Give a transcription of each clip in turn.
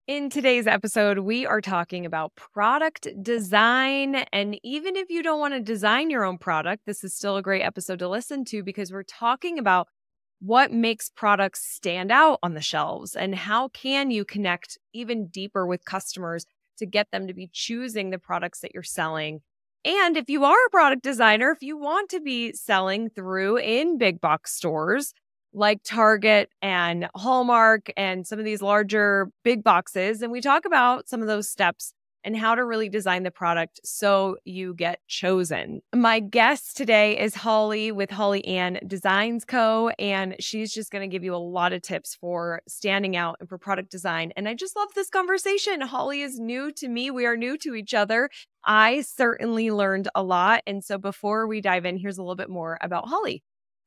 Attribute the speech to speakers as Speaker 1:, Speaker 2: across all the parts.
Speaker 1: In today's episode, we are talking about product design. And even if you don't want to design your own product, this is still a great episode to listen to because we're talking about what makes products stand out on the shelves and how can you connect even deeper with customers to get them to be choosing the products that you're selling. And if you are a product designer, if you want to be selling through in big box stores, like Target and Hallmark and some of these larger big boxes. And we talk about some of those steps and how to really design the product so you get chosen. My guest today is Hollei with Hollei Anne Design Co. And she's just going to give you a lot of tips for standing out and for product design. And I just love this conversation. Hollei is new to me. We are new to each other. I certainly learned a lot. And so before we dive in, here's a little bit more about Hollei.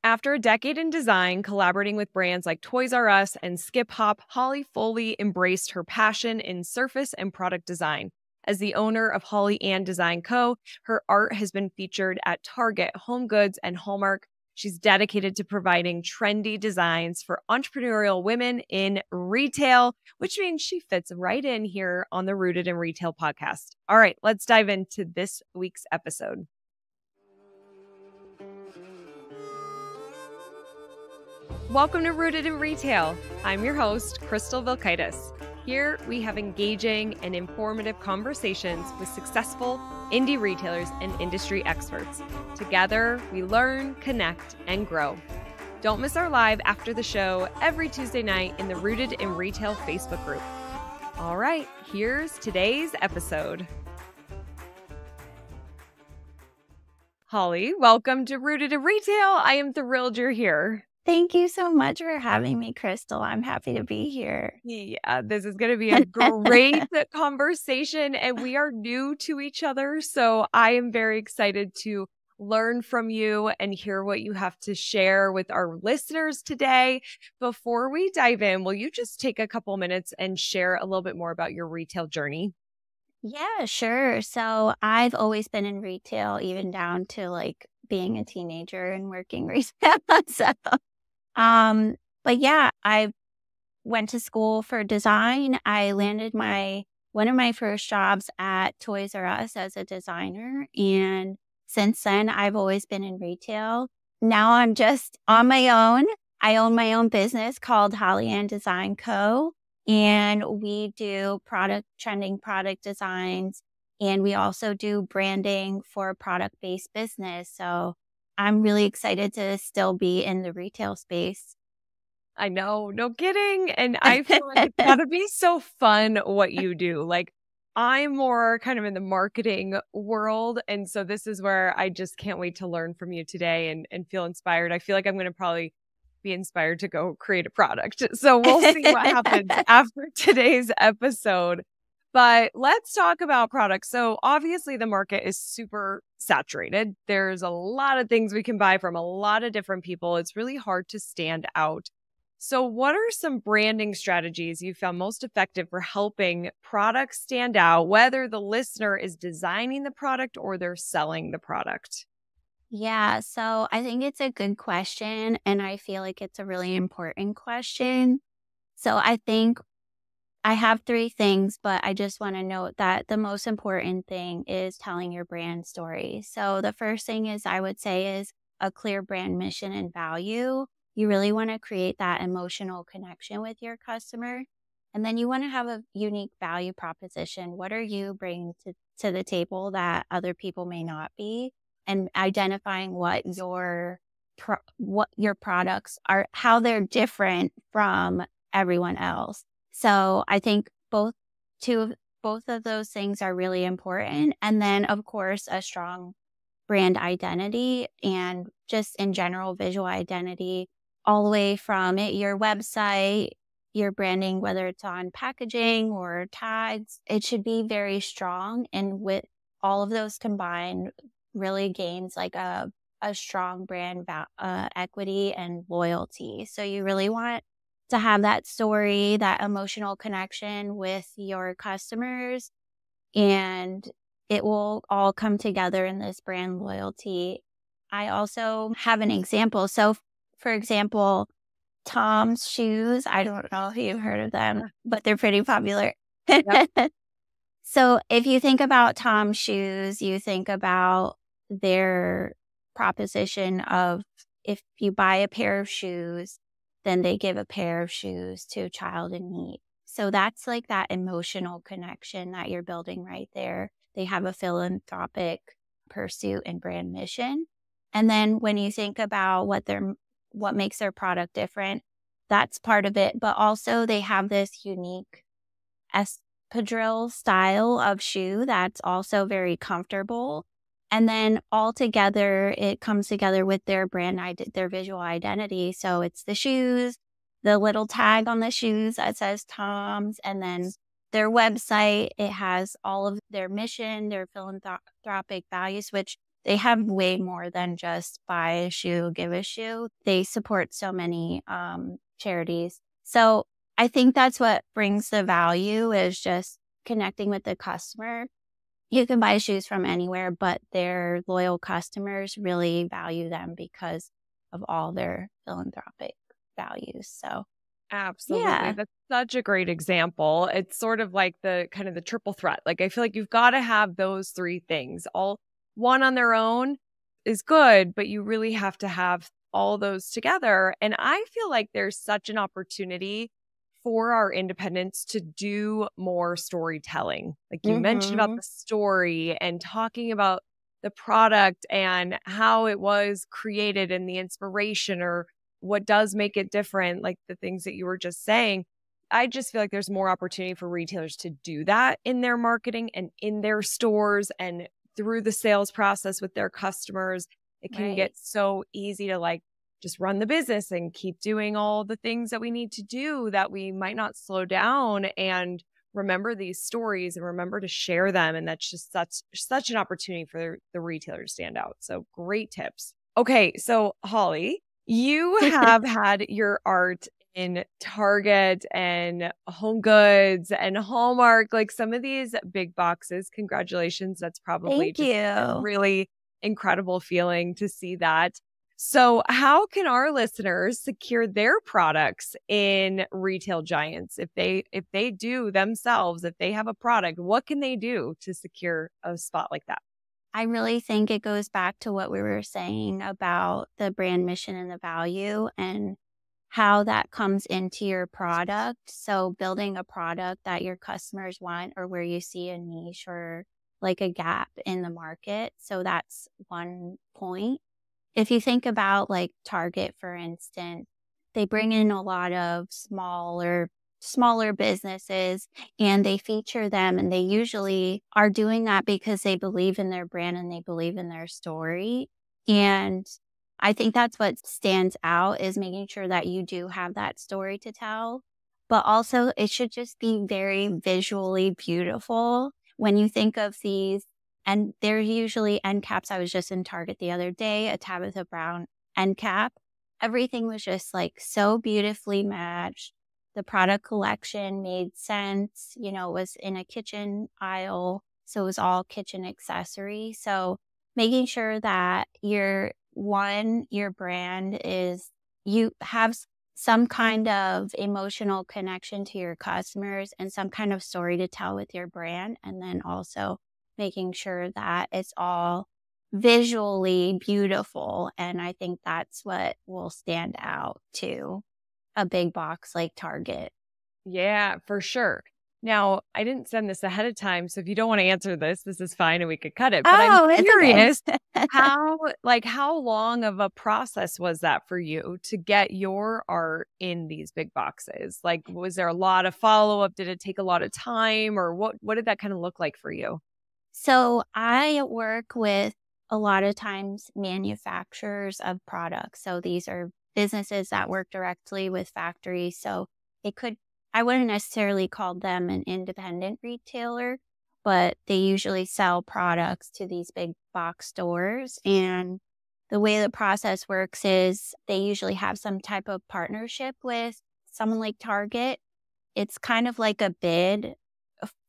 Speaker 1: After a decade in design, collaborating with brands like Toys R Us and Skip Hop, Hollei fully embraced her passion in surface and product design. As the owner of Hollei Anne Design Co., her art has been featured at Target, HomeGoods, and Hallmark. She's dedicated to providing trendy designs for entrepreneurial women in retail, which means she fits right in here on the Rooted in Retail podcast. All right, let's dive into this week's episode. Welcome to Rooted in Retail. I'm your host, Crystal Vilkaitis. Here we have engaging and informative conversations with successful indie retailers and industry experts. Together, we learn, connect, and grow. Don't miss our live after the show every Tuesday night in the Rooted in Retail Facebook group. All right, here's today's episode. Hollei, welcome to Rooted in Retail. I am thrilled you're here.
Speaker 2: Thank you so much for having me, Crystal. I'm happy to be here.
Speaker 1: Yeah, this is going to be a great conversation, and we are new to each other. So I am very excited to learn from you and hear what you have to share with our listeners today. Before we dive in, will you just take a couple minutes and share a little bit more about your retail journey?
Speaker 2: Yeah, sure. So I've always been in retail, even down to like being a teenager and working retail. But yeah, I went to school for design. I landed one of my first jobs at Toys R Us as a designer. And since then, I've always been in retail. Now I'm just on my own. I own my own business called Hollei Anne Design Co. And we do trending product designs. And we also do branding for product-based business. So I'm really excited to still be in the retail space.
Speaker 1: I know, no kidding. And I feel like it's gotta be so fun what you do. Like, I'm more kind of in the marketing world. And so this is where I just can't wait to learn from you today and feel inspired. I feel like I'm going to probably be inspired to go create a product. So we'll see what happens after today's episode. But let's talk about products. So obviously the market is super saturated. There's a lot of things we can buy from a lot of different people. It's really hard to stand out. So what are some branding strategies you found most effective for helping products stand out, whether the listener is designing the product or they're selling the product?
Speaker 2: Yeah, so I think it's a good question, and I feel like it's a really important question. So I think I have three things, but I just want to note that the most important thing is telling your brand story. So the first thing I would say is a clear brand mission and value. You really want to create that emotional connection with your customer. And then you want to have a unique value proposition. What are you bringing to the table that other people may not be? And identifying what your products are, how they're different from everyone else. So I think both of those things are really important. And then, of course, a strong brand identity and just in general visual identity, all the way from your website, your branding, whether it's on packaging or tags, it should be very strong. And with all of those combined, really gains like a strong brand equity and loyalty. So you really want to have that story, that emotional connection with your customers, and it will all come together in this brand loyalty. I also have an example. So, for example, Tom's shoes, I don't know if you've heard of them, but they're pretty popular.
Speaker 1: Yep.
Speaker 2: So if you think about Tom's shoes, you think about their proposition of if you buy a pair of shoes, then they give a pair of shoes to a child in need. So that's like that emotional connection that you're building right there. They have a philanthropic pursuit and brand mission. And then when you think about what makes their product different, that's part of it. But also they have this unique espadrille style of shoe that's also very comfortable. And then all together, it comes together with their their visual identity. So it's the shoes, the little tag on the shoes that says Tom's, and then their website. It has all of their mission, their philanthropic values, which they have way more than just buy a shoe, give a shoe. They support so many charities. So I think that's what brings the value is just connecting with the customer. You can buy shoes from anywhere, but their loyal customers really value them because of all their philanthropic values. So,
Speaker 1: Absolutely.
Speaker 2: yeah.
Speaker 1: That's such a great example. It's sort of like the kind of the triple threat. Like I feel like you've got to have those three things. All one on their own is good, but you really have to have all those together. And I feel like there's such an opportunity for our independents to do more storytelling. Like you mentioned about
Speaker 2: Mm-hmm.
Speaker 1: the story and talking about the product and how it was created and the inspiration or what does make it different, like the things that you were just saying. I just feel like there's more opportunity for retailers to do that in their marketing and in their stores and through the sales process with their customers. It can get
Speaker 2: Right.
Speaker 1: so easy to like just run the business and keep doing all the things that we need to do that we might not slow down and remember these stories and remember to share them. And that's just such an opportunity for the retailer to stand out. So great tips. Okay. So Holly, you have had your art in Target and Home Goods and Hallmark, like some of these big boxes. Congratulations. That's probably
Speaker 2: Thank
Speaker 1: just a
Speaker 2: you.
Speaker 1: really incredible feeling to see that. So, how can our listeners secure their products in retail giants if they do themselves, if they have a product, what can they do to secure a spot like that?
Speaker 2: I really think it goes back to what we were saying about the brand mission and the value and how that comes into your product. So building a product that your customers want or where you see a niche or like a gap in the market. So that's one point. If you think about like Target, for instance, they bring in a lot of smaller businesses and they feature them, and they usually are doing that because they believe in their brand and they believe in their story. And I think that's what stands out is making sure that you do have that story to tell, but also it should just be very visually beautiful. When you think of these, and they're usually end caps. I was just in Target the other day, a Tabitha Brown end cap. Everything was just like so beautifully matched. The product collection made sense. You know, it was in a kitchen aisle, so it was all kitchen accessory. So making sure that your brand is, you have some kind of emotional connection to your customers and some kind of story to tell with your brand. And then also making sure that it's all visually beautiful. And I think that's what will stand out to a big box like Target.
Speaker 1: Yeah, for sure. Now, I didn't send this ahead of time, so if you don't want to answer this is fine and we could cut it. But I'm
Speaker 2: Oh, it's
Speaker 1: curious
Speaker 2: okay.
Speaker 1: how long of a process was that for you to get your art in these big boxes? Like, was there a lot of follow-up? Did it take a lot of time, or what did that kind of look like for you?
Speaker 2: So I work with a lot of times manufacturers of products. So these are businesses that work directly with factories. So it could, I wouldn't necessarily call them an independent retailer, but they usually sell products to these big box stores. And the way the process works is they usually have some type of partnership with someone like Target. It's kind of like a bid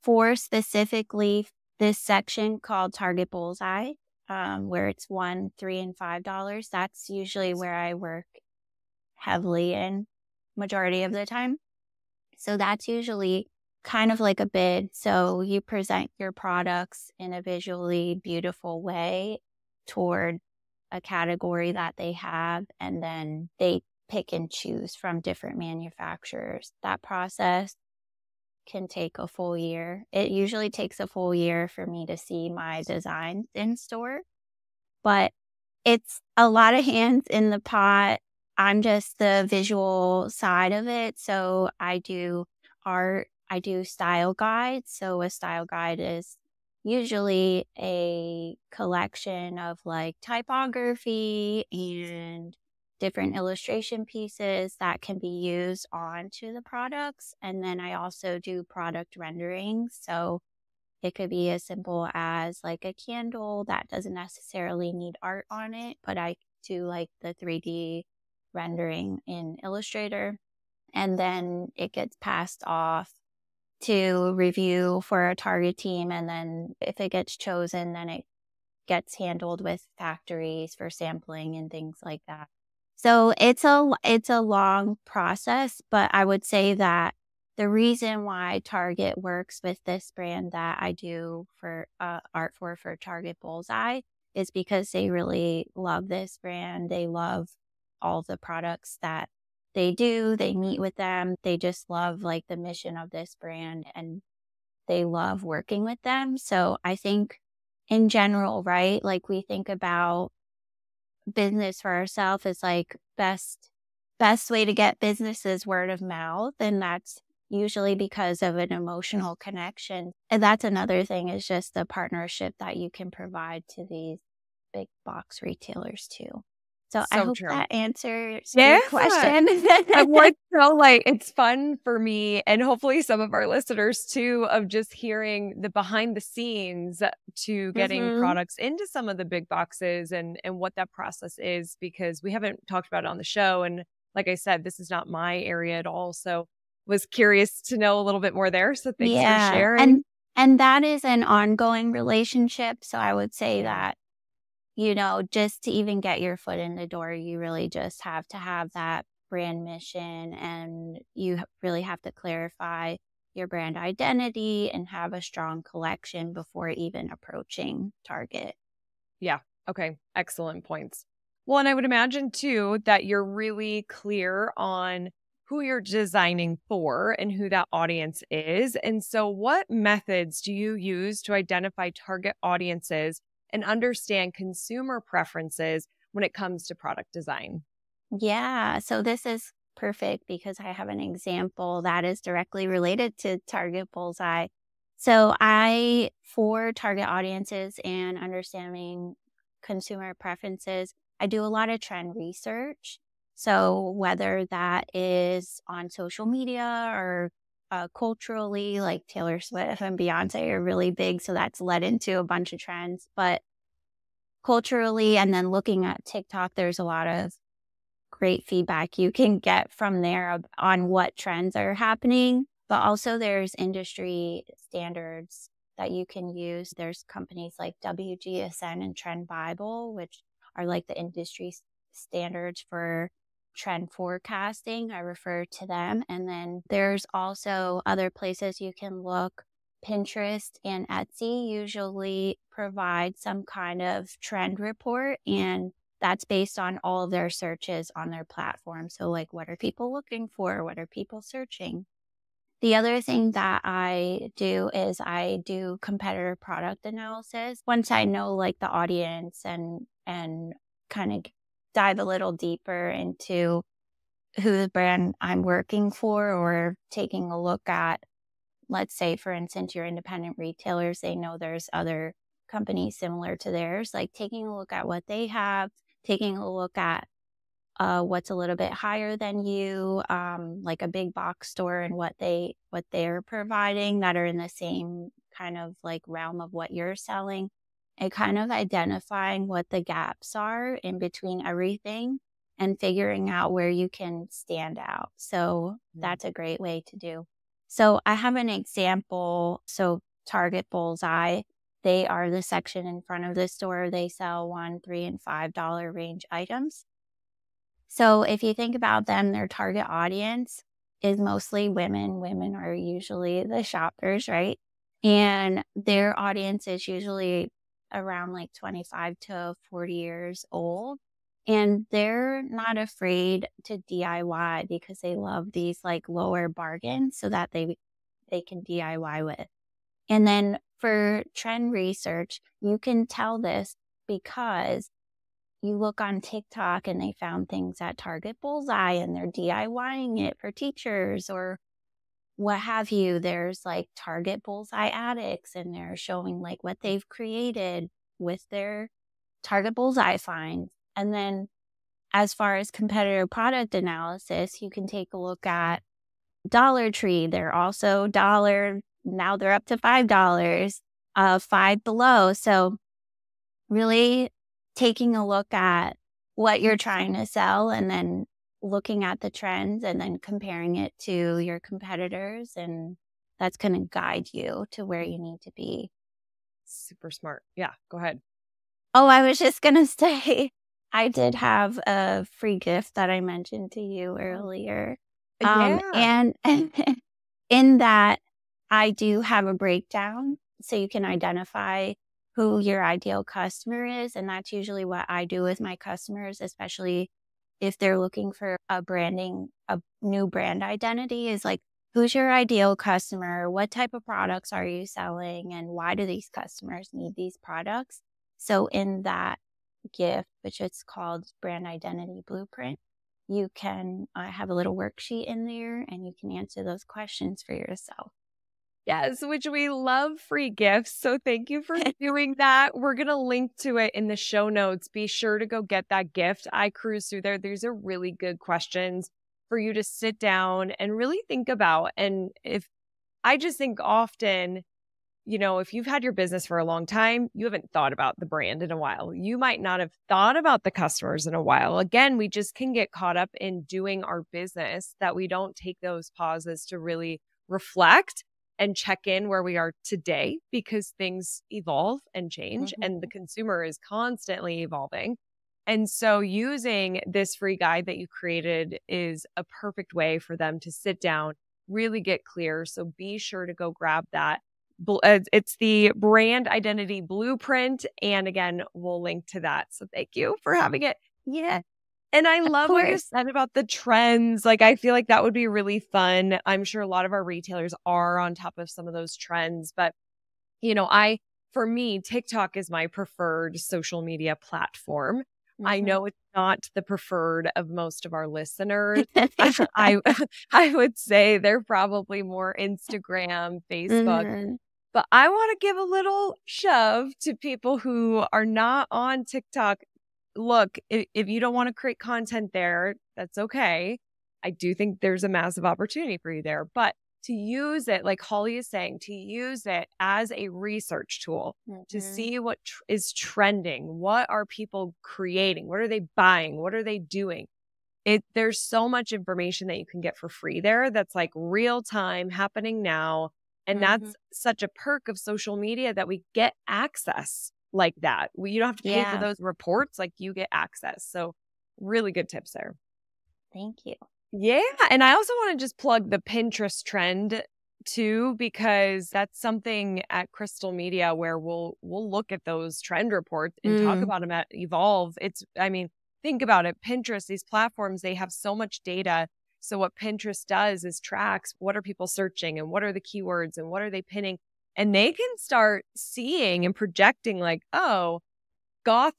Speaker 2: for specifically this section called Target Bullseye, where it's $1, $3, and $5. That's usually where I work heavily in majority of the time. So that's usually kind of like a bid. So you present your products in a visually beautiful way toward a category that they have, and then they pick and choose from different manufacturers. That process can take a full year. It usually takes a full year for me to see my designs in store, but it's a lot of hands in the pot. I'm just the visual side of it. So I do art, I do style guides. So a style guide is usually a collection of like typography and different illustration pieces that can be used onto the products. And then I also do product renderings. So it could be as simple as like a candle that doesn't necessarily need art on it, but I do like the 3D rendering in Illustrator. And then it gets passed off to review for a target team. And then if it gets chosen, then it gets handled with factories for sampling and things like that. So it's a long process, but I would say that the reason why Target works with this brand that I do for art for Target Bullseye is because they really love this brand. They love all the products that they do. They meet with them. They just love like the mission of this brand, and they love working with them. So I think in general, right? Like we think about business for ourselves is like best way to get business is word of mouth, and that's usually because of an emotional connection. And that's another thing, is just the partnership that you can provide to these big box retailers too. So I
Speaker 1: So
Speaker 2: hope
Speaker 1: true.
Speaker 2: that answers your
Speaker 1: Yeah.
Speaker 2: question.
Speaker 1: I'm more so like, it's fun for me and hopefully some of our listeners too, of just hearing the behind the scenes to getting
Speaker 2: hmm
Speaker 1: products into some of the big boxes and what that process is, because we haven't talked about it on the show. And like I said, this is not my area at all. So was curious to know a little bit more there. So thanks for
Speaker 2: Yeah.
Speaker 1: sharing.
Speaker 2: And that is an ongoing relationship. So I would say
Speaker 1: Yeah.
Speaker 2: that, just to even get your foot in the door, you really just have to have that brand mission, and you really have to clarify your brand identity and have a strong collection before even approaching Target.
Speaker 1: Yeah. Okay. Excellent points. Well, and I would imagine too that you're really clear on who you're designing for and who that audience is. And so, what methods do you use to identify target audiences and understand consumer preferences when it comes to product design?
Speaker 2: Yeah. So this is perfect because I have an example that is directly related to Target Bullseye. So for target audiences and understanding consumer preferences, I do a lot of trend research. So whether that is on social media or culturally, like Taylor Swift and Beyonce are really big. So that's led into a bunch of trends. But culturally, and then looking at TikTok, there's a lot of great feedback you can get from there on what trends are happening. But also there's industry standards that you can use. There's companies like WGSN and Trend Bible, which are like the industry standards for trend forecasting. I refer to them. And then there's also other places you can look. Pinterest and Etsy usually provide some kind of trend report, and that's based on all of their searches on their platform. So like, what are people looking for? What are people searching? The other thing that I do is I do competitor product analysis. Once I know like the audience and kind of dive a little deeper into who the brand I'm working for, or taking a look at, let's say, for instance, your independent retailers, they know there's other companies similar to theirs, like taking a look at what they have, taking a look at what's a little bit higher than you, like a big box store and what they're providing that are in the same kind of like realm of what you're selling, and kind of identifying what the gaps are in between everything and figuring out where you can stand out. So
Speaker 1: Mm.
Speaker 2: that's a great way to do. So I have an example. So Target Bullseye, they are the section in front of the store. They sell $1, $3, and $5 range items. So if you think about them, their target audience is mostly women. Women are usually the shoppers, right? And their audience is usually around like 25 to 40 years old. And they're not afraid to DIY because they love these like lower bargains so that they can DIY with. And then for trend research, you can tell this because you look on TikTok and they found things at Target Bullseye and they're DIYing it for teachers or what have you. There's like Target Bullseye addicts and they're showing like what they've created with their Target Bullseye finds. And then as far as competitor product analysis, you can take a look at Dollar Tree. They're also dollar. Now they're up to $5, Five Below. So really taking a look at what you're trying to sell and then looking at the trends and then comparing it to your competitors. And that's going to guide you to where you need to be.
Speaker 1: Super smart. Yeah, go ahead.
Speaker 2: Oh, I was just going to say, I did have a free gift that I mentioned to you earlier.
Speaker 1: Yeah.
Speaker 2: And in that, I do have a breakdown so you can identify who your ideal customer is. And that's usually what I do with my customers, especially if they're looking for a new brand identity, is like, who's your ideal customer? What type of products are you selling? And why do these customers need these products? So in that gift, which is called Brand Identity Blueprint, you can have a little worksheet in there and you can answer those questions for yourself.
Speaker 1: Yes, which we love free gifts. So thank you for doing that. We're going to link to it in the show notes. Be sure to go get that gift. I cruise through there. These are really good questions for you to sit down and really think about. And I just think often, if you've had your business for a long time, you haven't thought about the brand in a while. You might not have thought about the customers in a while. Again, we just can get caught up in doing our business that we don't take those pauses to really reflect and check in where we are today because things evolve and change and the consumer is constantly evolving. And so using this free guide that you created is a perfect way for them to sit down, really get clear. So be sure to go grab that. It's the Brand Identity Blueprint. And again, we'll link to that. So thank you for having it.
Speaker 2: Yeah.
Speaker 1: And I love what you said about the trends. Like, I feel like that would be really fun. I'm sure a lot of our retailers are on top of some of those trends. But, for me, TikTok is my preferred social media platform. I know it's not the preferred of most of our listeners. I would say they're probably more Instagram, Facebook. But I want to give a little shove to people who are not on TikTok. Look, if you don't want to create content there, that's okay. I do think there's a massive opportunity for you there. But to use it, like Hollei is saying, to use it as a research tool to see what is trending. What are people creating? What are they buying? What are they doing? There's so much information that you can get for free there that's like real time happening now. And that's such a perk of social media that we get access like that. You don't have to pay for those reports, like you get access. So really good tips there.
Speaker 2: Thank you.
Speaker 1: Yeah. And I also want to just plug the Pinterest trend too, because that's something at Crystal Media where we'll look at those trend reports and talk about them at Evolve. Think about it. Pinterest, these platforms, they have so much data. So what Pinterest does is tracks what are people searching and what are the keywords and what are they pinning. And they can start seeing and projecting like, oh, goth.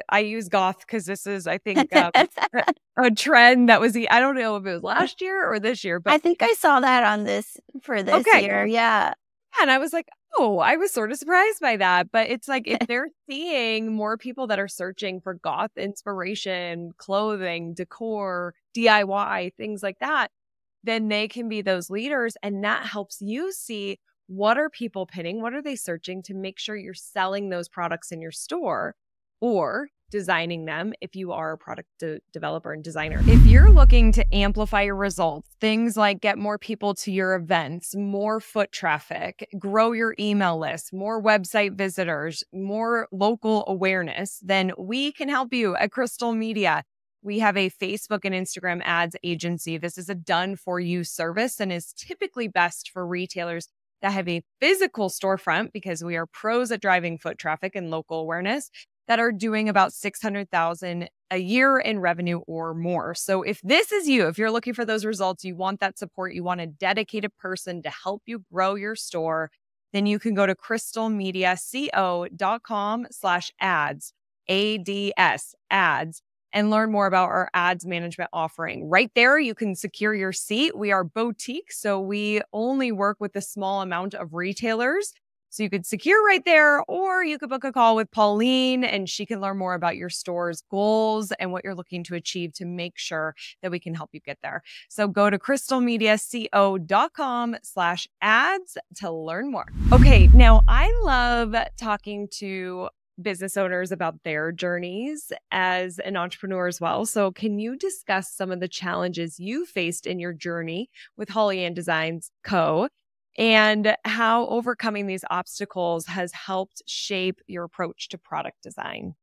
Speaker 1: I use goth because this is, I think, a trend that was, I don't know if it was last year or this year, but
Speaker 2: I think I saw that on this year. Yeah.
Speaker 1: And I was like, oh, I was sort of surprised by that. But it's like, if they're seeing more people that are searching for goth inspiration, clothing, decor, DIY, things like that, then they can be those leaders. And that helps you see what are people pinning? What are they searching to make sure you're selling those products in your store or designing them if you are a product developer and designer. If you're looking to amplify your results, things like get more people to your events, more foot traffic, grow your email list, more website visitors, more local awareness, then we can help you at Crystal Media. We have a Facebook and Instagram ads agency. This is a done-for-you service and is typically best for retailers that have a physical storefront, because we are pros at driving foot traffic and local awareness, that are doing about $600,000 a year in revenue or more. So if this is you, if you're looking for those results, you want that support, you want a dedicated person to help you grow your store, then you can go to crystalmediaco.com/ads, ADS, ads, and learn more about our ads management offering. Right there, you can secure your seat. We are boutique, so we only work with a small amount of retailers. So you could secure right there, or you could book a call with Pauline and she can learn more about your store's goals and what you're looking to achieve to make sure that we can help you get there. So go to crystalmediaco.com/ads to learn more. Okay, now I love talking to business owners about their journeys as an entrepreneur as well. So can you discuss some of the challenges you faced in your journey with Hollei Anne Design Co, and how overcoming these obstacles has helped shape your approach to product design?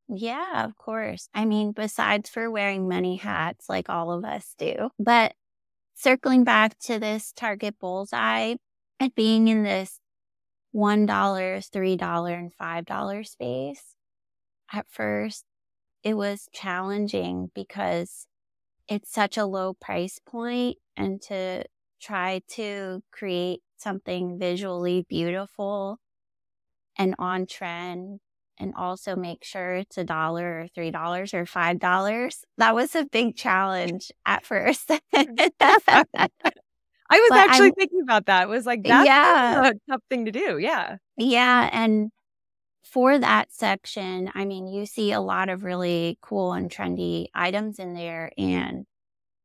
Speaker 2: Yeah, of course. I mean, besides for wearing many hats like all of us do. But circling back to this target bullseye and being in this $1, $3, and $5 space, at first it was challenging because it's such a low price point, and to try to create something visually beautiful and on trend and also make sure it's $1 or $3 or $5. That was a big challenge at first.
Speaker 1: I was
Speaker 2: But
Speaker 1: actually thinking about that. It was like, that's
Speaker 2: yeah,
Speaker 1: a tough thing to do. Yeah.
Speaker 2: yeah. And for that section, I mean, you see a lot of really cool and trendy items in there. And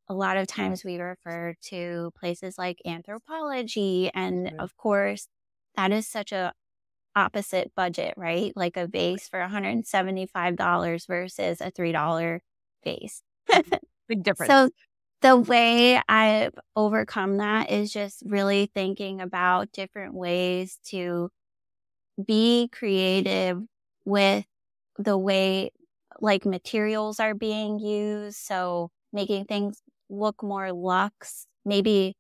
Speaker 2: a lot of times we refer to places like Anthropology. And
Speaker 1: Right.
Speaker 2: of course, that is such a opposite budget, right? Like a vase for $175 versus a $3 vase.
Speaker 1: Big difference.
Speaker 2: So the way I've overcome that is just really thinking about different ways to be creative with the way like materials are being used. So making things look more luxe. Maybe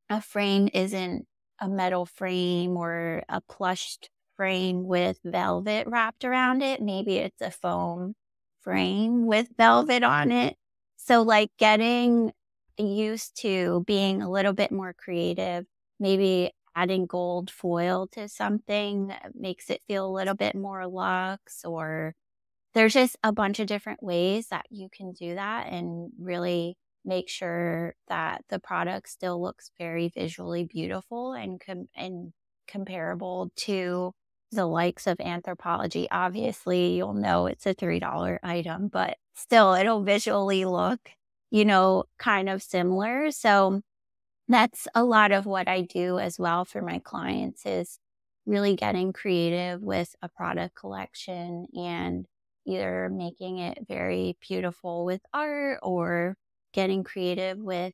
Speaker 2: a frame isn't a metal frame or a plushed frame with velvet wrapped around it. Maybe it's a foam frame with velvet on it. So, like, getting used to being a little bit more creative, maybe adding gold foil to something that makes it feel a little bit more luxe, or there's just a bunch of different ways that you can do that and really make sure that the product still looks very visually beautiful and comparable to the likes of Anthropology. Obviously, you'll know it's a $3 item, but still it'll visually look, kind of similar. So that's a lot of what I do as well for my clients, is really getting creative with a product collection and either making it very beautiful with art or getting creative with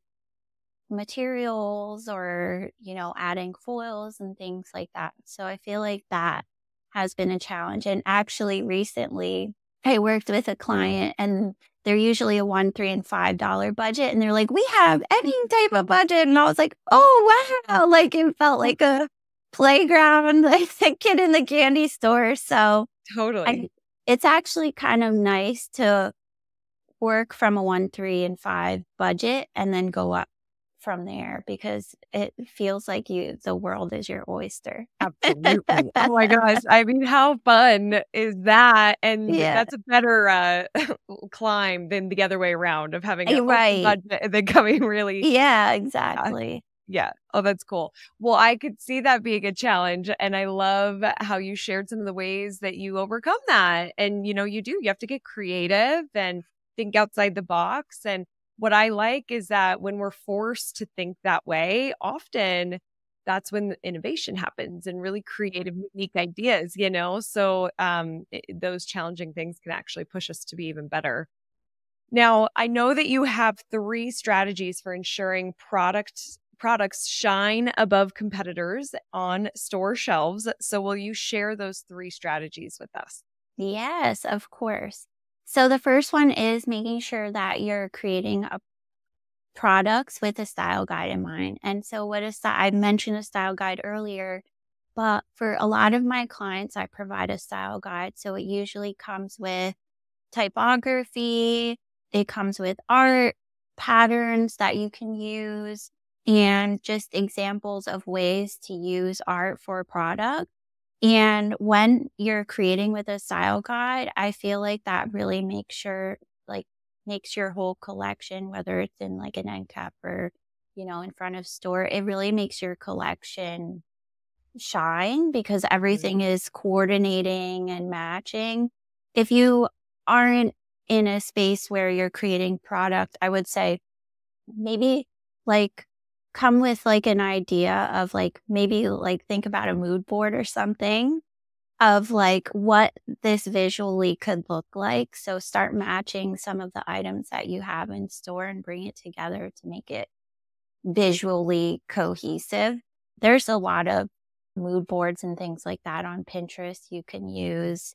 Speaker 2: materials or, adding foils and things like that. So I feel like that has been a challenge. And actually recently I worked with a client, and they're usually a $1, $3, and $5 budget. And they're like, we have any type of budget. And I was like, oh, wow. Like, it felt like a playground, like a kid in the candy store. So
Speaker 1: Totally.
Speaker 2: it's actually kind of nice to work from a 1, 3, and 5 budget and then go up from there, because it feels like the world is your oyster.
Speaker 1: Absolutely. Oh my gosh. I mean, how fun is that? And
Speaker 2: Yeah.
Speaker 1: that's a better climb than the other way around of having an open
Speaker 2: Right.
Speaker 1: budget and then coming really.
Speaker 2: Yeah,
Speaker 1: Yeah.
Speaker 2: exactly.
Speaker 1: Yeah. Oh, that's cool. Well, I could see that being a challenge. And I love how you shared some of the ways that you overcome that. And, you have to get creative and think outside the box. And what I like is that when we're forced to think that way, often that's when the innovation happens and really creative, unique ideas, So those challenging things can actually push us to be even better. Now, I know that you have 3 strategies for ensuring products shine above competitors on store shelves. So will you share those 3 strategies with us?
Speaker 2: Yes, of course. So the first one is making sure that you're creating a products with a style guide in mind. And so what is that? I mentioned a style guide earlier, but for a lot of my clients, I provide a style guide. So it usually comes with typography, it comes with art, patterns that you can use, and just examples of ways to use art for a product. And when you're creating with a style guide, I feel like that really makes your whole collection, whether it's in like an end cap or, in front of store, it really makes your collection shine because
Speaker 1: Mhm.
Speaker 2: everything is coordinating and matching. If you aren't in a space where you're creating product, I would say maybe like come with like an idea of like maybe like think about a mood board or something of like what this visually could look like. So start matching some of the items that you have in store and bring it together to make it visually cohesive. There's a lot of mood boards and things like that on Pinterest you can use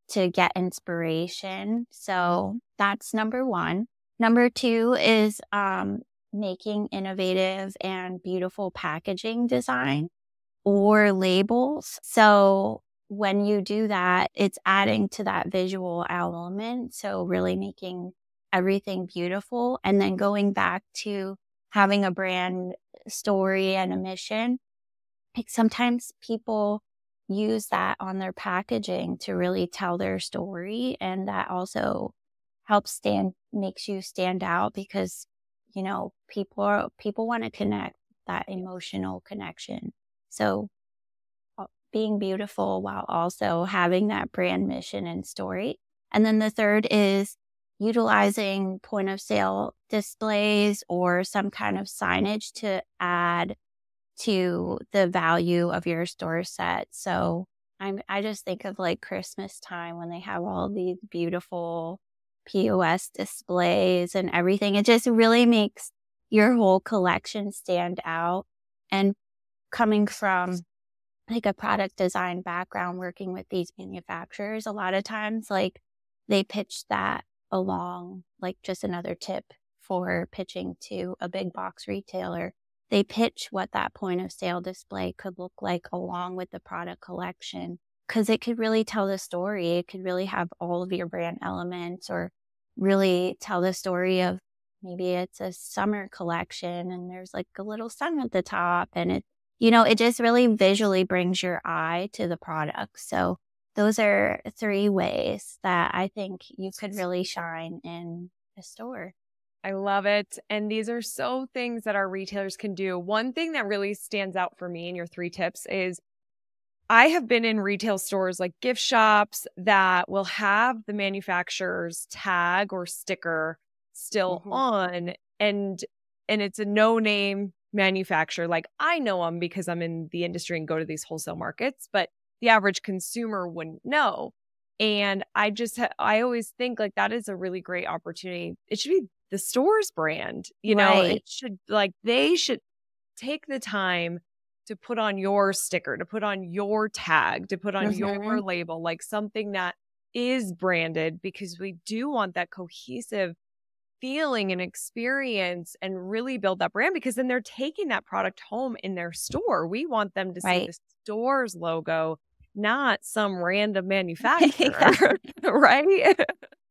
Speaker 2: to get inspiration. So that's number one. Number two is making innovative and beautiful packaging design or labels. So when you do that, it's adding to that visual element. So really making everything beautiful and then going back to having a brand story and a mission. Like sometimes people use that on their packaging to really tell their story. And that also makes you stand out because, people want to connect that emotional connection. So being beautiful while also having that brand mission and story. And then the third is utilizing point of sale displays or some kind of signage to add to the value of your store set. So I just think of like Christmas time when they have all these beautiful POS displays and everything. It just really makes your whole collection stand out. And coming from like a product design background working with these manufacturers, a lot of times like they pitch that along, like just another tip for pitching to a big box retailer. They pitch what that point of sale display could look like along with the product collection because it could really tell the story. It could really have all of your brand elements or really tell the story of maybe it's a summer collection and there's like a little sun at the top and it just really visually brings your eye to the product. So those are three ways that I think you could really shine in a store.
Speaker 1: I love it. And these are so things that our retailers can do. One thing that really stands out for me in your three tips is I have been in retail stores like gift shops that will have the manufacturer's tag or sticker still
Speaker 2: Hmm.
Speaker 1: on and it's a no-name manufacturer. Like I know them because I'm in the industry and go to these wholesale markets, but the average consumer wouldn't know. And I always think like that is a really great opportunity. It should be the store's brand,
Speaker 2: Right.
Speaker 1: it should like they should take the time to put on your sticker, to put on your tag, to put on
Speaker 2: Hmm.
Speaker 1: your label, like something that is branded because we do want that cohesive feeling and experience and really build that brand because then they're taking that product home in their store. We want them to see
Speaker 2: Right.
Speaker 1: the store's logo, not some random manufacturer,
Speaker 2: Yeah.
Speaker 1: right?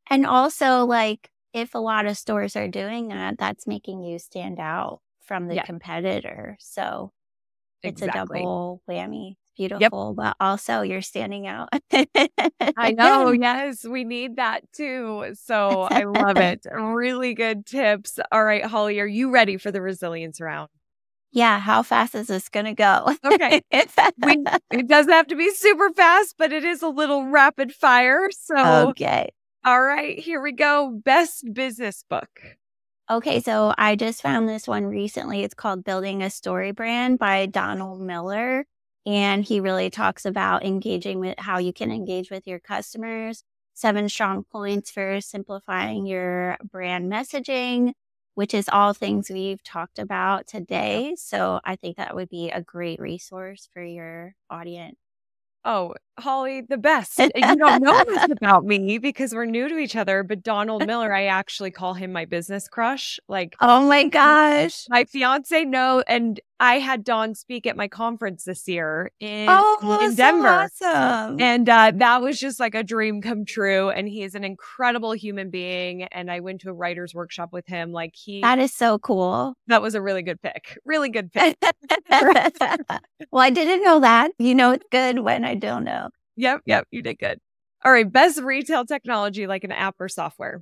Speaker 2: And also, like, if a lot of stores are doing that, that's making you stand out from the
Speaker 1: Yeah,
Speaker 2: competitor. So it's a
Speaker 1: exactly.
Speaker 2: double whammy.
Speaker 1: Yep.
Speaker 2: Beautiful, but also you're standing out.
Speaker 1: I know. Yes, we need that too. So I love it. Really good tips. All right, Holly, are you ready for the resilience round?
Speaker 2: Yeah, how fast is this gonna go?
Speaker 1: Okay. It doesn't have to be super fast, but it is a little rapid fire. So,
Speaker 2: Okay.
Speaker 1: all right, here we go. Best business book.
Speaker 2: Okay, so I just found this one recently. It's called Building a Story Brand by Donald Miller. And he really talks about engaging with how you can engage with your customers, 7 strong points for simplifying your brand messaging, which is all things we've talked about today. So I think that would be a great resource for your audience.
Speaker 1: Oh, Hollei, the best. You don't know this about me because we're new to each other, but Donald Miller, I actually call him my business crush. Like,
Speaker 2: Oh my gosh.
Speaker 1: my fiance and I had Don speak at my conference this year in
Speaker 2: Oh,
Speaker 1: Denver.
Speaker 2: so awesome.
Speaker 1: And that was just like a dream come true. And he is an incredible human being. And I went to a writer's workshop with him. Like
Speaker 2: That is so cool.
Speaker 1: that was a really good pick. Really good pick.
Speaker 2: Well, I didn't know that. You know, it's good when I don't know.
Speaker 1: Yep. You did good. All right. Best retail technology, like an app or software.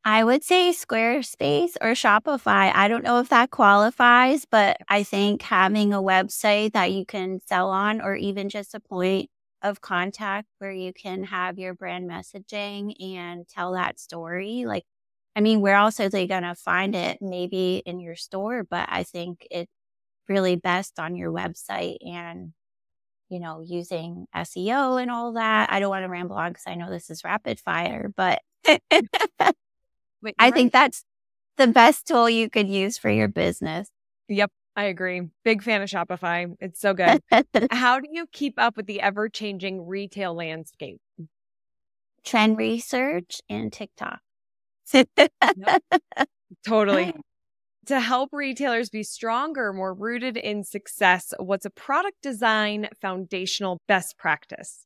Speaker 2: I would say Squarespace or Shopify. I don't know if that qualifies, but I think having a website that you can sell on, or even just a point of contact where you can have your brand messaging and tell that story. Like, I mean, where else are they going to find it? Maybe in your store, but I think it's really best on your website and, you know, using SEO and all that. I don't want to ramble on because I know this is rapid fire, but
Speaker 1: Wait,
Speaker 2: I think that's the best tool you could use for your business.
Speaker 1: Yep, I agree. Big fan of Shopify. It's so good. How do you keep up with the ever-changing retail landscape?
Speaker 2: Trend research and TikTok.
Speaker 1: Totally. To help retailers be stronger, more rooted in success, what's a product design foundational best practice?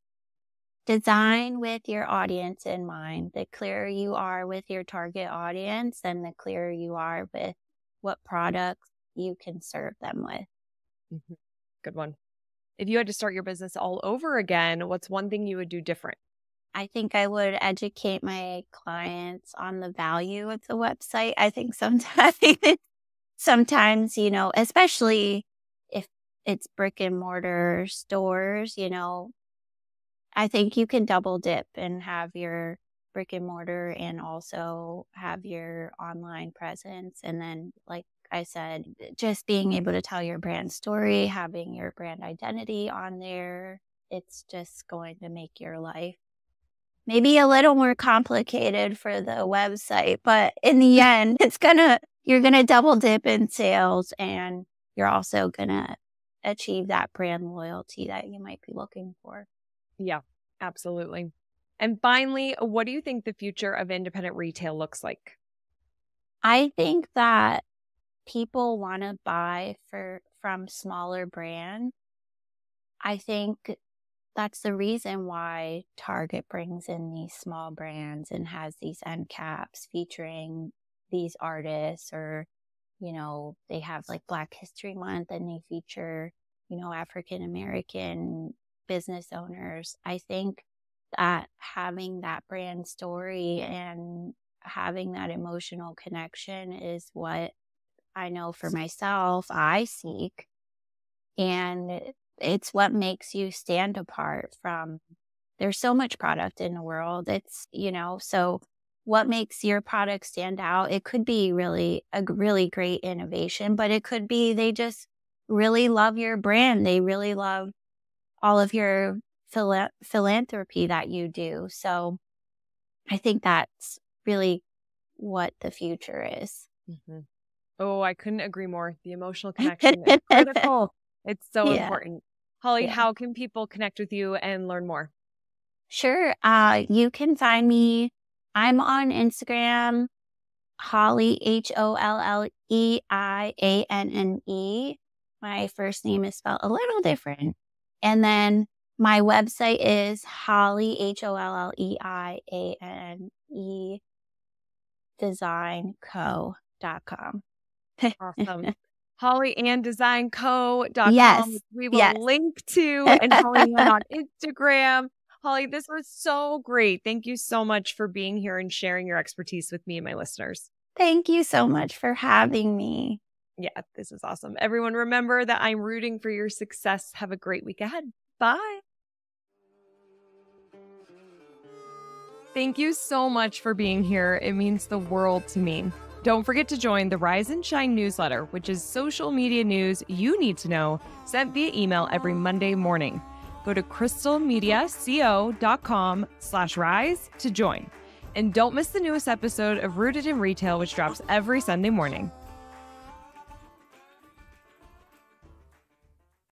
Speaker 2: Design with your audience in mind. The clearer you are with your target audience, and the clearer you are with what products you can serve them with.
Speaker 1: Mm-hmm. Good one. If you had to start your business all over again, what's one thing you would do different?
Speaker 2: I think I would educate my clients on the value of the website. I think sometimes, you know, especially if it's brick and mortar stores, you know, I think you can double dip and have your brick and mortar and also have your online presence. And then, like I said, just being able to tell your brand story, having your brand identity on there, it's just going to make your life maybe a little more complicated for the website. But in the end, you're going to double dip in sales, and you're also going to achieve that brand loyalty that you might be looking for.
Speaker 1: Yeah, absolutely. And finally, what do you think the future of independent retail looks like?
Speaker 2: I think that people want to buy from smaller brands. I think that's the reason why Target brings in these small brands and has these end caps featuring these artists, or, you know, they have like Black History Month and they feature, you know, African American business owners. I think that having that brand story and having that emotional connection is what I know for myself I seek. And it's what makes you stand apart from, there's so much product in the world. It's, you know, so what makes your product stand out? It could be a really great innovation, but it could be they just really love your brand. They really love all of your philanthropy that you do. So I think that's really what the future is.
Speaker 1: Mm-hmm. Oh, I couldn't agree more. The emotional connection is critical. It's so important. Hollei, how can people connect with you and learn more?
Speaker 2: Sure. You can find me. I'm on Instagram, Hollei, HOLLEIANNE. My first name is spelled a little different. And then my website is Hollei, HOLLEIANNE, designco.com.
Speaker 1: Awesome. Hollei Anne Design Co.com.
Speaker 2: Yes.
Speaker 1: We will link to, and Hollei Anne on Instagram. Hollei, this was so great. Thank you so much for being here and sharing your expertise with me and my listeners.
Speaker 2: Thank you so much for having me.
Speaker 1: Yeah, this is awesome. Everyone, remember that I'm rooting for your success. Have a great week ahead. Bye. Thank you so much for being here. It means the world to me. Don't forget to join the Rise and Shine newsletter, which is social media news you need to know, sent via email every Monday morning. Go to crystalmediaco.com/rise to join. And don't miss the newest episode of Rooted in Retail, which drops every Sunday morning.